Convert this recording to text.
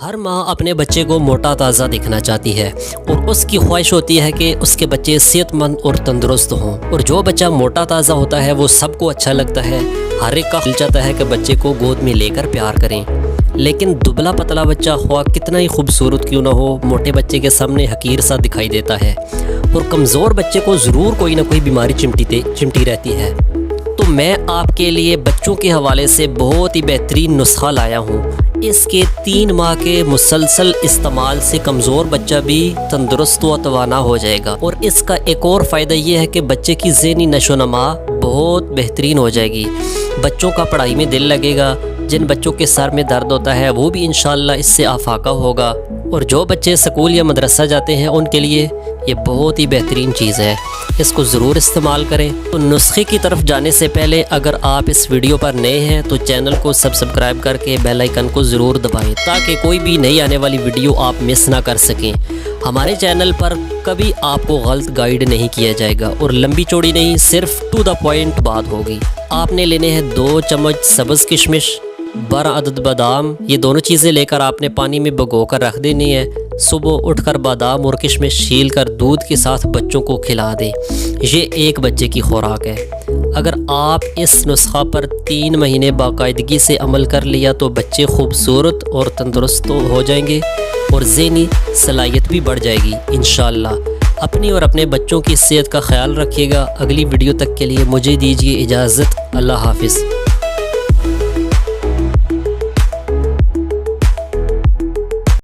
ہر ماں اپنے بچے کو موٹا تازہ دکھنا چاہتی ہے اور اس کی خواہش ہوتی ہے کہ اس کے بچے صحت مند اور تندرست ہوں، اور جو بچہ موٹا تازہ ہوتا ہے وہ سب کو اچھا لگتا ہے۔ ہر ایک کا دل چاہتا ہے کہ بچے کو گود میں لے کر پیار کریں، لیکن دبلا پتلا بچہ خواہ کتنا ہی خوبصورت کیوں نہ ہو، موٹے بچے کے سامنے حقیر سا دکھائی دیتا ہے، اور کمزور بچے کو ضرور کوئی نہ کوئی بیماری چمٹی رہتی ہے۔ تو میں آپ کے لیے بچوں کے حوالے سے بہت ہی بہترین نسخہ لایا ہوں۔ اس کے 3 ماہ کے مسلسل استعمال سے کمزور بچہ بھی تندرست و توانا ہو جائے گا، اور اس کا ایک اور فائدہ یہ ہے کہ بچے کی ذہنی نشو و نما بہت بہترین ہو جائے گی، بچوں کا پڑھائی میں دل لگے گا، جن بچوں کے سر میں درد ہوتا ہے وہ بھی انشاءاللہ اس سے افاقہ ہوگا، اور جو بچے سکول یا مدرسہ جاتے ہیں ان کے لیے یہ بہت ہی بہترین چیز ہے، اس کو ضرور استعمال کریں۔ تو نسخے کی طرف جانے سے پہلے اگر آپ اس ویڈیو پر نئے ہیں تو چینل کو سبسکرائب کر کے بیل آئیکن کو ضرور دبائیں تاکہ کوئی بھی نئی آنے والی ویڈیو آپ مس نہ کر سکیں۔ ہمارے چینل پر کبھی آپ کو غلط گائیڈ نہیں کیا جائے گا، اور لمبی چوڑی نہیں، صرف ٹو دا پوائنٹ بات ہوگی۔ آپ نے لینے ہیں 2 چمچ سبز کشمش، 12 عدد بادام، یہ دونوں چیزیں لے کر آپ نے پانی میں بھگو کر رکھ دینی ہے۔ صبح اٹھ کر بادام اور کشمش چھیل کر دودھ کے ساتھ بچوں کو کھلا دیں، یہ ایک بچے کی خوراک ہے۔ اگر آپ اس نسخہ پر 3 مہینے باقاعدگی سے عمل کر لیا تو بچے خوبصورت اور تندرست ہو جائیں گے، اور ذہنی صلاحیت بھی بڑھ جائے گی انشاءاللہ۔ اپنی اور اپنے بچوں کی صحت کا خیال رکھیے گا۔ اگلی ویڈیو تک کے لیے مجھے دیجیے اجازت۔ اللہ حافظ۔